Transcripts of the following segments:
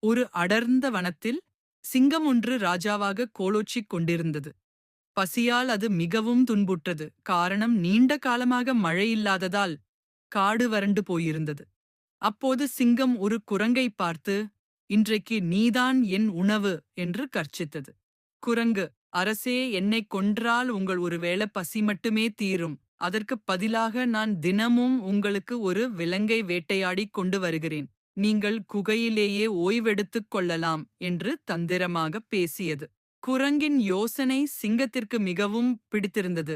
ஒரு அடர்ந்த வனத்தில் சிங்கம் ஒன்று ராஜாவாக கோலோச்சிக் கொண்டிருந்தது. பசியால் அது மிகவும் துன்புற்றது. காரணம், நீண்ட காலமாக மழை இல்லாததால் காடு வறண்டு போயிருந்தது. அப்போது சிங்கம் ஒரு குரங்கை பார்த்து, இன்றைக்கு நீதான் என் உணவு என்று கர்ச்சித்தது. குரங்கு, அரசே, என்னைக் கொன்றால் உங்கள் ஒருவேளை பசி மட்டுமே தீரும். அதற்குப் பதிலாக நான் தினமும் உங்களுக்கு ஒரு விலங்கை வேட்டையாடிக் கொண்டு வருகிறேன். நீங்கள் குகையிலேயே ஓய்வெடுத்துக் கொள்ளலாம் என்று தந்திரமாக பேசியது. குரங்கின் யோசனை சிங்கத்திற்கு மிகவும் பிடித்திருந்தது.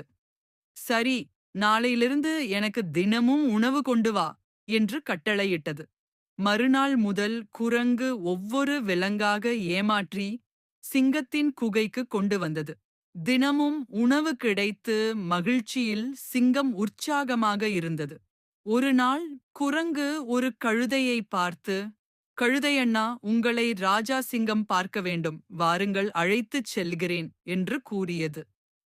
சரி, நாளையிலிருந்து எனக்கு தினமும் உணவு கொண்டு வா என்று கட்டளையிட்டது. மறுநாள் முதல் குரங்கு ஒவ்வொரு விலங்காக ஏமாற்றி சிங்கத்தின் குகைக்கு கொண்டு வந்தது. தினமும் உணவு கிடைத்து மகிழ்ச்சியில் சிங்கம் உற்சாகமாக இருந்தது. ஒரு நாள் குரங்கு ஒரு கழுதையை பார்த்து, கழுதையண்ணா, உங்களை ராஜா சிங்கம் பார்க்க வேண்டும், வாருங்கள், அழைத்துச் செல்கிறேன் என்று கூறியது.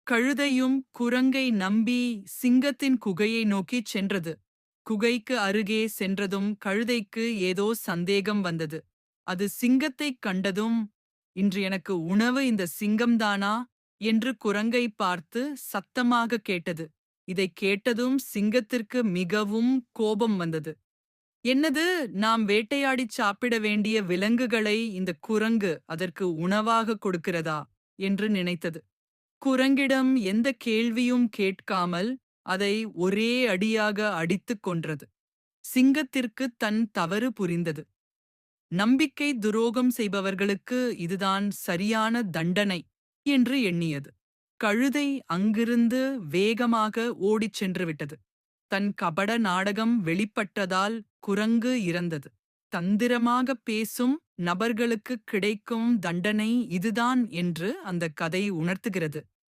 கழுதையும் குரங்கை நம்பி சிங்கத்தின் குகையை நோக்கிச் சென்றது. குகைக்கு அருகே சென்றதும் கழுதைக்கு ஏதோ சந்தேகம் வந்தது. அது சிங்கத்தைக் கண்டதும், இன்று எனக்கு உணவு இந்த சிங்கம்தானா என்று குரங்கை பார்த்து சத்தமாக கேட்டது. இதைக் கேட்டதும் சிங்கத்திற்கு மிகவும் கோபம் வந்தது. என்னது, நாம் வேட்டையாடிச் சாப்பிட வேண்டிய விலங்குகளை இந்த குரங்கு அதற்கு உணவாக கொடுக்கிறதா என்று நினைத்தது. குரங்கிடம் எந்த கேள்வியும் கேட்காமல் அதை ஒரே அடியாக அடித்துக் கொன்றது. சிங்கத்திற்கு தன் தவறு புரிந்தது. நம்பிக்கை துரோகம் செய்பவர்களுக்கு இதுதான் சரியான தண்டனை என்று எண்ணியது. கழுதை அங்கிருந்து வேகமாக ஓடிச் சென்று விட்டது. தன் கபட நாடகம் வெளிப்பட்டதால் குரங்கு இறந்தது. தந்திரமாக பேசும் நபர்களுக்கு கிடைக்கும் தண்டனை இதுதான் என்று அந்த கதை உணர்த்துகிறது.